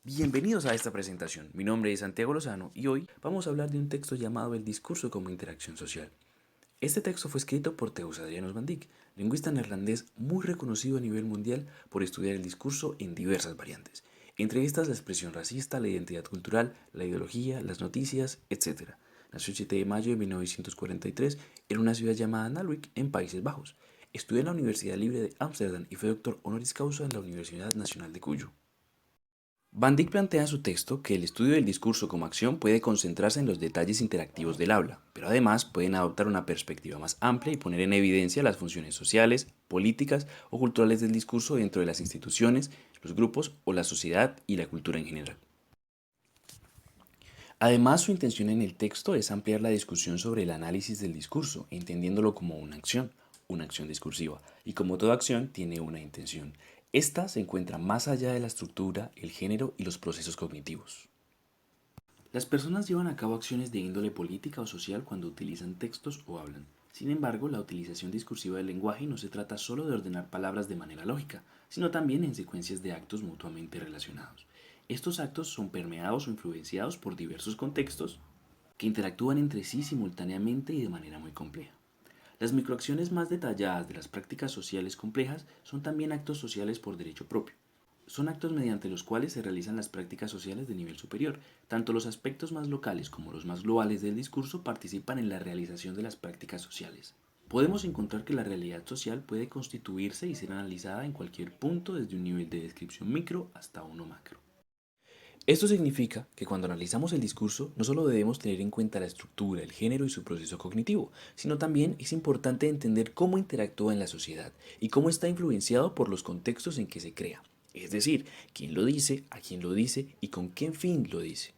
Bienvenidos a esta presentación. Mi nombre es Santiago Lozano y hoy vamos a hablar de un texto llamado El discurso como interacción social. Este texto fue escrito por Teus Adrianos van Dijk, lingüista neerlandés muy reconocido a nivel mundial por estudiar el discurso en diversas variantes, entre estas la expresión racista, la identidad cultural, la ideología, las noticias, etc. Nació el 7 de mayo de 1943 en una ciudad llamada Nalwick, en Países Bajos. Estudió en la Universidad Libre de Ámsterdam y fue doctor honoris causa en la Universidad Nacional de Cuyo. Van Dijk plantea en su texto que el estudio del discurso como acción puede concentrarse en los detalles interactivos del habla, pero además pueden adoptar una perspectiva más amplia y poner en evidencia las funciones sociales, políticas o culturales del discurso dentro de las instituciones, los grupos o la sociedad y la cultura en general. Además, su intención en el texto es ampliar la discusión sobre el análisis del discurso, entendiéndolo como una acción discursiva, y como toda acción tiene una intención. Esta se encuentra más allá de la estructura, el género y los procesos cognitivos. Las personas llevan a cabo acciones de índole política o social cuando utilizan textos o hablan. Sin embargo, la utilización discursiva del lenguaje no se trata solo de ordenar palabras de manera lógica, sino también en secuencias de actos mutuamente relacionados. Estos actos son permeados o influenciados por diversos contextos que interactúan entre sí simultáneamente y de manera muy compleja. Las microacciones más detalladas de las prácticas sociales complejas son también actos sociales por derecho propio. Son actos mediante los cuales se realizan las prácticas sociales de nivel superior. Tanto los aspectos más locales como los más globales del discurso participan en la realización de las prácticas sociales. Podemos encontrar que la realidad social puede constituirse y ser analizada en cualquier punto desde un nivel de descripción micro hasta uno macro. Esto significa que cuando analizamos el discurso no solo debemos tener en cuenta la estructura, el género y su proceso cognitivo, sino también es importante entender cómo interactúa en la sociedad y cómo está influenciado por los contextos en que se crea. Es decir, quién lo dice, a quién lo dice y con qué fin lo dice.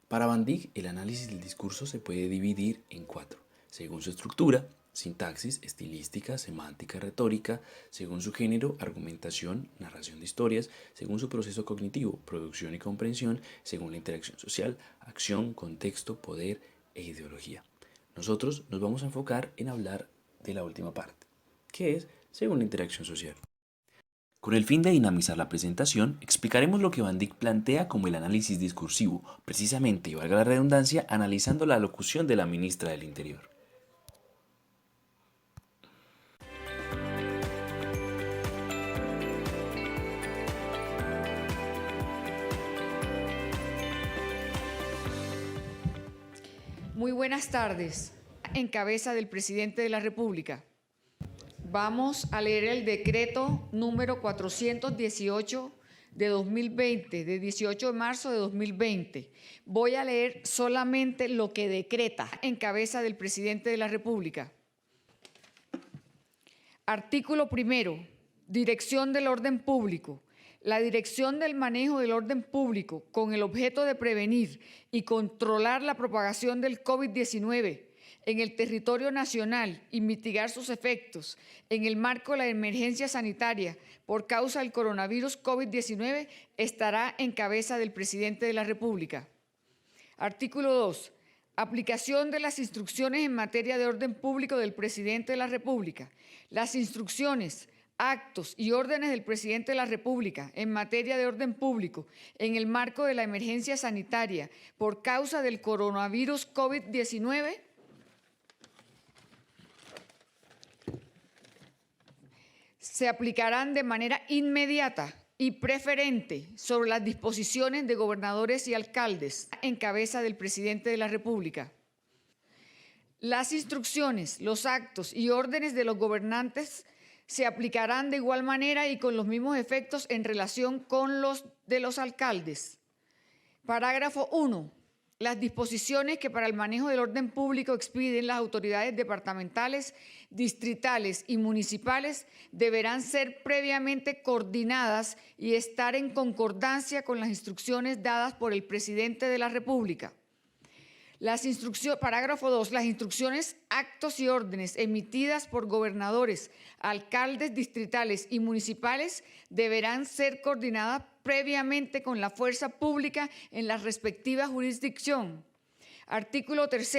Para Van Dijk, el análisis del discurso se puede dividir en cuatro, según su estructura: sintaxis, estilística, semántica, retórica; según su género, argumentación, narración de historias; según su proceso cognitivo, producción y comprensión; según la interacción social, acción, contexto, poder e ideología. Nosotros nos vamos a enfocar en hablar de la última parte, que es según la interacción social. Con el fin de dinamizar la presentación, explicaremos lo que Van Dijk plantea como el análisis discursivo, precisamente, y valga la redundancia, analizando la locución de la ministra del Interior. Muy buenas tardes. En cabeza del presidente de la República. Vamos a leer el decreto número 418 de 2020, de 18 de marzo de 2020. Voy a leer solamente lo que decreta en cabeza del presidente de la República. Artículo primero. Dirección del orden público. La dirección del manejo del orden público con el objeto de prevenir y controlar la propagación del COVID-19 en el territorio nacional y mitigar sus efectos en el marco de la emergencia sanitaria por causa del coronavirus COVID-19 estará en cabeza del presidente de la República. Artículo 2. Aplicación de las instrucciones en materia de orden público del presidente de la República. Las instrucciones, actos y órdenes del presidente de la República en materia de orden público en el marco de la emergencia sanitaria por causa del coronavirus COVID-19 se aplicarán de manera inmediata y preferente sobre las disposiciones de gobernadores y alcaldes en cabeza del presidente de la República. Las instrucciones, los actos y órdenes de los gobernantes se aplicarán de igual manera y con los mismos efectos en relación con los de los alcaldes. Parágrafo 1. Las disposiciones que para el manejo del orden público expiden las autoridades departamentales, distritales y municipales deberán ser previamente coordinadas y estar en concordancia con las instrucciones dadas por el presidente de la República. Parágrafo 2. Las instrucciones, actos y órdenes emitidas por gobernadores, alcaldes distritales y municipales deberán ser coordinadas previamente con la fuerza pública en la respectiva jurisdicción. Artículo 3.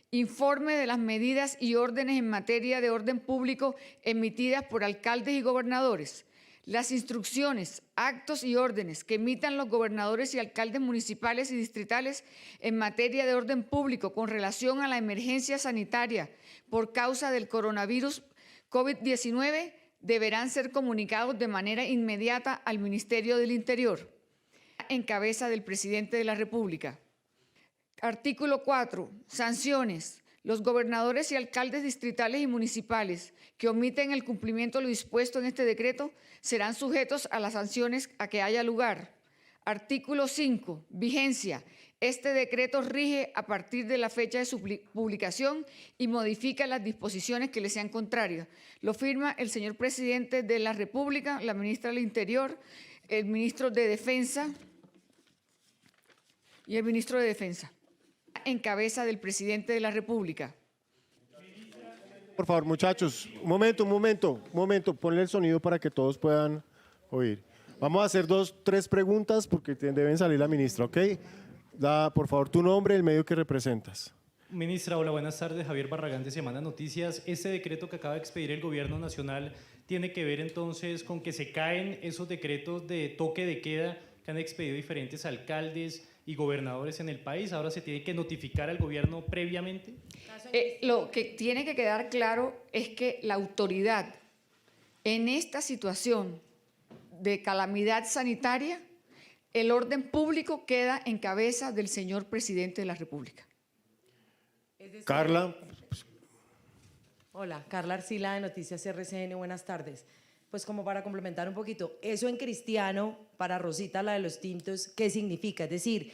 Informe de las medidas y órdenes en materia de orden público emitidas por alcaldes y gobernadores. Las instrucciones, actos y órdenes que emitan los gobernadores y alcaldes municipales y distritales en materia de orden público con relación a la emergencia sanitaria por causa del coronavirus COVID-19 deberán ser comunicados de manera inmediata al Ministerio del Interior, en cabeza del Presidente de la República. Artículo 4. Sanciones. Los gobernadores y alcaldes distritales y municipales que omiten el cumplimiento de lo dispuesto en este decreto serán sujetos a las sanciones a que haya lugar. Artículo 5. Vigencia. Este decreto rige a partir de la fecha de su publicación y modifica las disposiciones que le sean contrarias. Lo firma el señor Presidente de la República, la ministra del Interior, el ministro de Defensa y el ministro de Defensa, en cabeza del Presidente de la República. Por favor, muchachos, un momento, ponle el sonido para que todos puedan oír. Vamos a hacer 3 preguntas porque deben salir la ministra, ¿ok? Da, por favor, tu nombre y el medio que representas. Ministra, hola, buenas tardes. Javier Barragán de Semana Noticias. Este decreto que acaba de expedir el Gobierno Nacional tiene que ver entonces con que se caen esos decretos de toque de queda que han expedido diferentes alcaldes y gobernadores en el país. Ahora se tiene que notificar al gobierno previamente. Lo que tiene que quedar claro es que la autoridad en esta situación de calamidad sanitaria, el orden público queda en cabeza del señor Presidente de la República. Carla. Hola, Carla Arcila de Noticias RCN, buenas tardes. Pues como para complementar un poquito, eso en cristiano, para Rosita, la de los tintos, ¿qué significa? Es decir,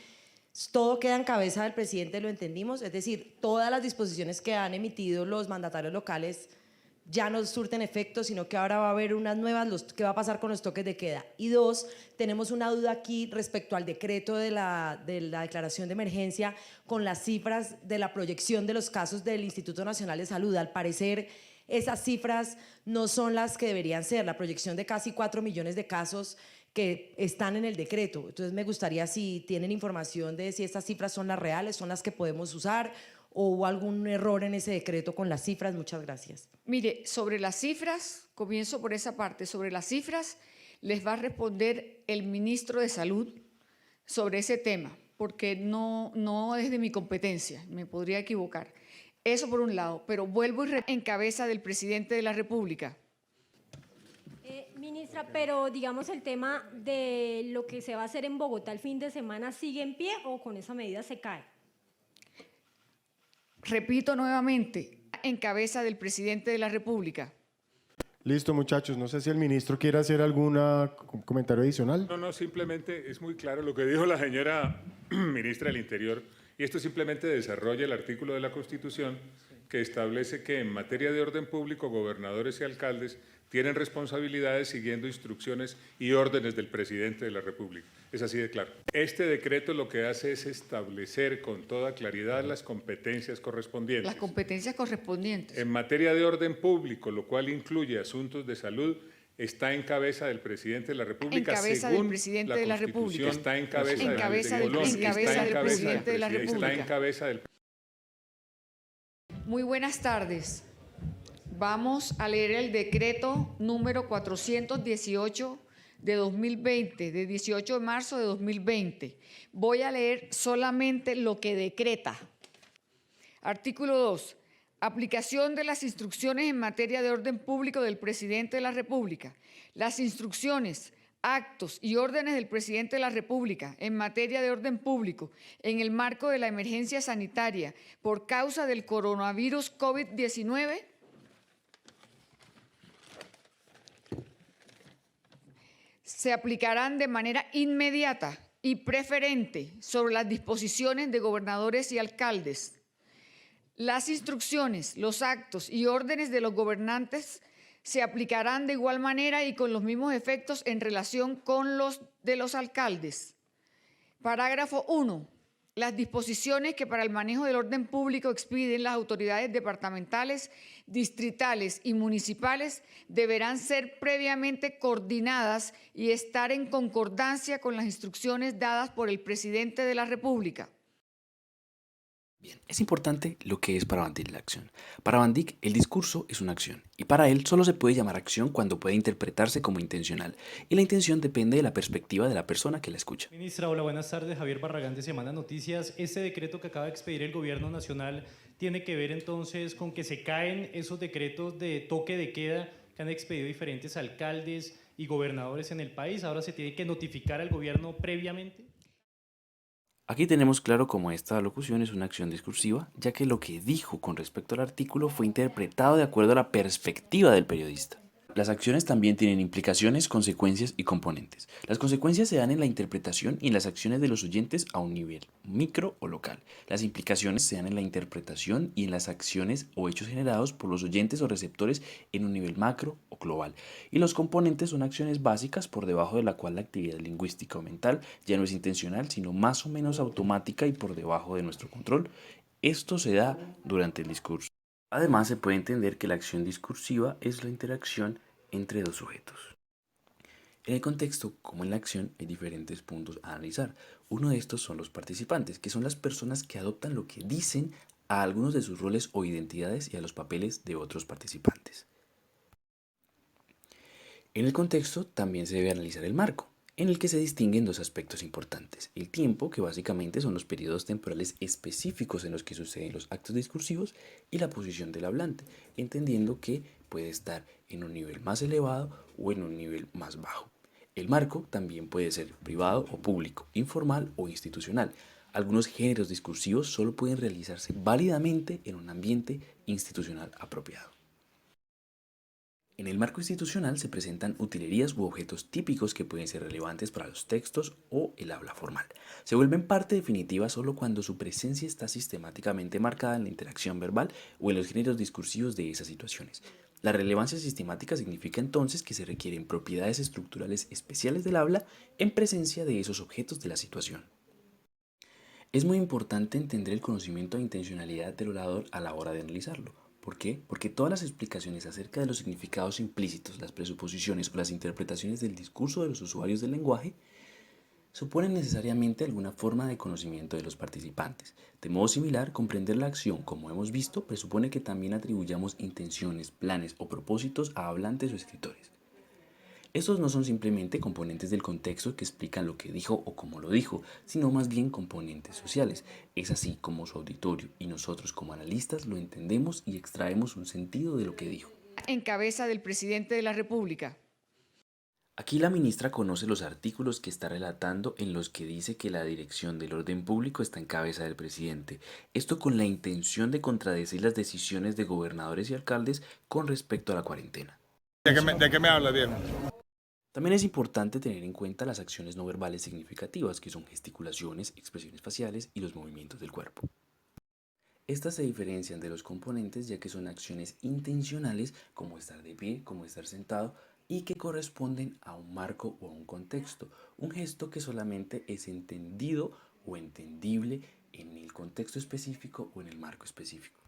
todo queda en cabeza del presidente, lo entendimos, es decir, todas las disposiciones que han emitido los mandatarios locales ya no surten efecto, sino que ahora va a haber unas nuevas, ¿qué va a pasar con los toques de queda? Y 2, tenemos una duda aquí respecto al decreto de la declaración de emergencia con las cifras de la proyección de los casos del Instituto Nacional de Salud. Al parecer, esas cifras no son las que deberían ser, la proyección de casi 4 millones de casos que están en el decreto. Entonces me gustaría si tienen información de si estas cifras son las reales, son las que podemos usar, o hubo algún error en ese decreto con las cifras. Muchas gracias. Mire, sobre las cifras, comienzo por esa parte, sobre las cifras les va a responder el ministro de Salud sobre ese tema, porque no es de mi competencia, me podría equivocar. Eso por un lado, pero vuelvo en cabeza del Presidente de la República. Ministra, pero digamos el tema de lo que se va a hacer en Bogotá el fin de semana, ¿sigue en pie o con esa medida se cae? Repito nuevamente, en cabeza del Presidente de la República. Listo, muchachos. No sé si el ministro quiere hacer algún comentario adicional. No, simplemente es muy claro lo que dijo la señora ministra del Interior, y esto simplemente desarrolla el artículo de la Constitución que establece que en materia de orden público, gobernadores y alcaldes tienen responsabilidades siguiendo instrucciones y órdenes del Presidente de la República. Es así de claro. Este decreto lo que hace es establecer con toda claridad las competencias correspondientes. Las competencias correspondientes. En materia de orden público, lo cual incluye asuntos de salud, está en cabeza del Presidente de la República. En cabeza del Presidente de la República. Está en cabeza del Presidente de la República. Está en cabeza del... Muy buenas tardes. Vamos a leer el decreto número 418 de 2020, de 18 de marzo de 2020. Voy a leer solamente lo que decreta. Artículo 2. Aplicación de las instrucciones en materia de orden público del Presidente de la República. Las instrucciones, actos y órdenes del Presidente de la República en materia de orden público en el marco de la emergencia sanitaria por causa del coronavirus COVID-19 se aplicarán de manera inmediata y preferente sobre las disposiciones de gobernadores y alcaldes. Las instrucciones, los actos y órdenes de los gobernantes se aplicarán de igual manera y con los mismos efectos en relación con los de los alcaldes. Parágrafo 1. Las disposiciones que para el manejo del orden público expiden las autoridades departamentales, distritales y municipales deberán ser previamente coordinadas y estar en concordancia con las instrucciones dadas por el Presidente de la República. Bien, es importante lo que es para Van Dyck la acción. Para Van Dyck, el discurso es una acción, y para él solo se puede llamar acción cuando puede interpretarse como intencional, y la intención depende de la perspectiva de la persona que la escucha. Ministra, hola, buenas tardes. Javier Barragán de Semana Noticias. Este decreto que acaba de expedir el Gobierno Nacional tiene que ver entonces con que se caen esos decretos de toque de queda que han expedido diferentes alcaldes y gobernadores en el país. Ahora se tiene que notificar al gobierno previamente. Aquí tenemos claro cómo esta alocución es una acción discursiva, ya que lo que dijo con respecto al artículo fue interpretado de acuerdo a la perspectiva del periodista. Las acciones también tienen implicaciones, consecuencias y componentes. Las consecuencias se dan en la interpretación y en las acciones de los oyentes a un nivel micro o local. Las implicaciones se dan en la interpretación y en las acciones o hechos generados por los oyentes o receptores en un nivel macro o global. Y los componentes son acciones básicas por debajo de la cual la actividad lingüística o mental ya no es intencional, sino más o menos automática y por debajo de nuestro control. Esto se da durante el discurso. Además, se puede entender que la acción discursiva es la interacción entre dos sujetos. En el contexto, como en la acción, hay diferentes puntos a analizar. Uno de estos son los participantes, que son las personas que adoptan lo que dicen a algunos de sus roles o identidades y a los papeles de otros participantes. En el contexto también se debe analizar el marco, en el que se distinguen dos aspectos importantes. El tiempo, que básicamente son los periodos temporales específicos en los que suceden los actos discursivos, y la posición del hablante, entendiendo que puede estar en un nivel más elevado o en un nivel más bajo. El marco también puede ser privado o público, informal o institucional. Algunos géneros discursivos solo pueden realizarse válidamente en un ambiente institucional apropiado. En el marco institucional se presentan utilerías u objetos típicos que pueden ser relevantes para los textos o el habla formal. Se vuelven parte definitiva solo cuando su presencia está sistemáticamente marcada en la interacción verbal o en los géneros discursivos de esas situaciones. La relevancia sistemática significa entonces que se requieren propiedades estructurales especiales del habla en presencia de esos objetos de la situación. Es muy importante entender el conocimiento de intencionalidad del orador a la hora de analizarlo. ¿Por qué? Porque todas las explicaciones acerca de los significados implícitos, las presuposiciones o las interpretaciones del discurso de los usuarios del lenguaje suponen necesariamente alguna forma de conocimiento de los participantes. De modo similar, comprender la acción, como hemos visto, presupone que también atribuyamos intenciones, planes o propósitos a hablantes o escritores. Estos no son simplemente componentes del contexto que explican lo que dijo o cómo lo dijo, sino más bien componentes sociales. Es así como su auditorio y nosotros como analistas lo entendemos y extraemos un sentido de lo que dijo. En cabeza del presidente de la República. Aquí la ministra conoce los artículos que está relatando en los que dice que la dirección del orden público está en cabeza del presidente. Esto con la intención de contradecir las decisiones de gobernadores y alcaldes con respecto a la cuarentena. ¿De qué me habla, Diego? También es importante tener en cuenta las acciones no verbales significativas, que son gesticulaciones, expresiones faciales y los movimientos del cuerpo. Estas se diferencian de los componentes ya que son acciones intencionales como estar de pie, como estar sentado y que corresponden a un marco o a un contexto, un gesto que solamente es entendido o entendible en el contexto específico o en el marco específico.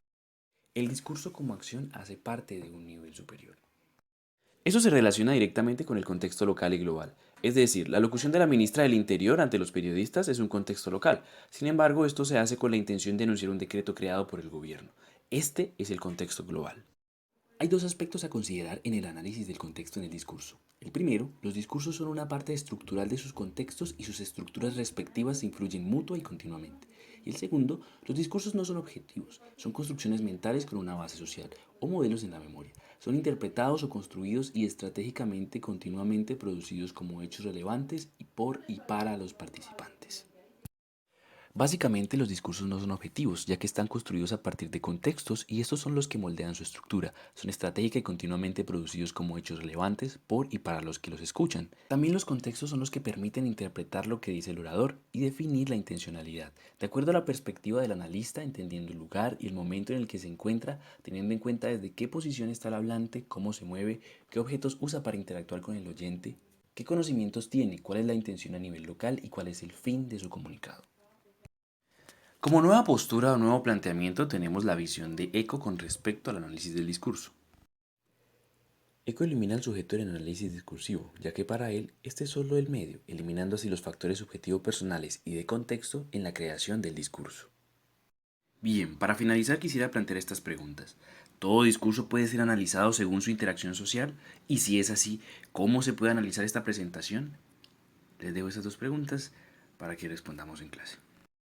El discurso como acción hace parte de un nivel superior. Eso se relaciona directamente con el contexto local y global. Es decir, la locución de la ministra del Interior ante los periodistas es un contexto local. Sin embargo, esto se hace con la intención de anunciar un decreto creado por el gobierno. Este es el contexto global. Hay dos aspectos a considerar en el análisis del contexto en el discurso. El primero, los discursos son una parte estructural de sus contextos y sus estructuras respectivas se influyen mutua y continuamente. Y el segundo, los discursos no son objetivos, son construcciones mentales con una base social o modelos en la memoria. Son interpretados o construidos y estratégicamente continuamente producidos como hechos relevantes y por y para los participantes. Básicamente los discursos no son objetivos, ya que están construidos a partir de contextos y estos son los que moldean su estructura. Son estratégica y continuamente producidos como hechos relevantes por y para los que los escuchan. También los contextos son los que permiten interpretar lo que dice el orador y definir la intencionalidad, de acuerdo a la perspectiva del analista, entendiendo el lugar y el momento en el que se encuentra, teniendo en cuenta desde qué posición está el hablante, cómo se mueve, qué objetos usa para interactuar con el oyente, qué conocimientos tiene, cuál es la intención a nivel local y cuál es el fin de su comunicado. Como nueva postura o nuevo planteamiento tenemos la visión de Eco con respecto al análisis del discurso. Eco elimina al sujeto del análisis discursivo, ya que para él este es solo el medio, eliminando así los factores subjetivos personales y de contexto en la creación del discurso. Bien, para finalizar quisiera plantear estas preguntas. ¿Todo discurso puede ser analizado según su interacción social? Y si es así, ¿cómo se puede analizar esta presentación? Les dejo esas dos preguntas para que respondamos en clase.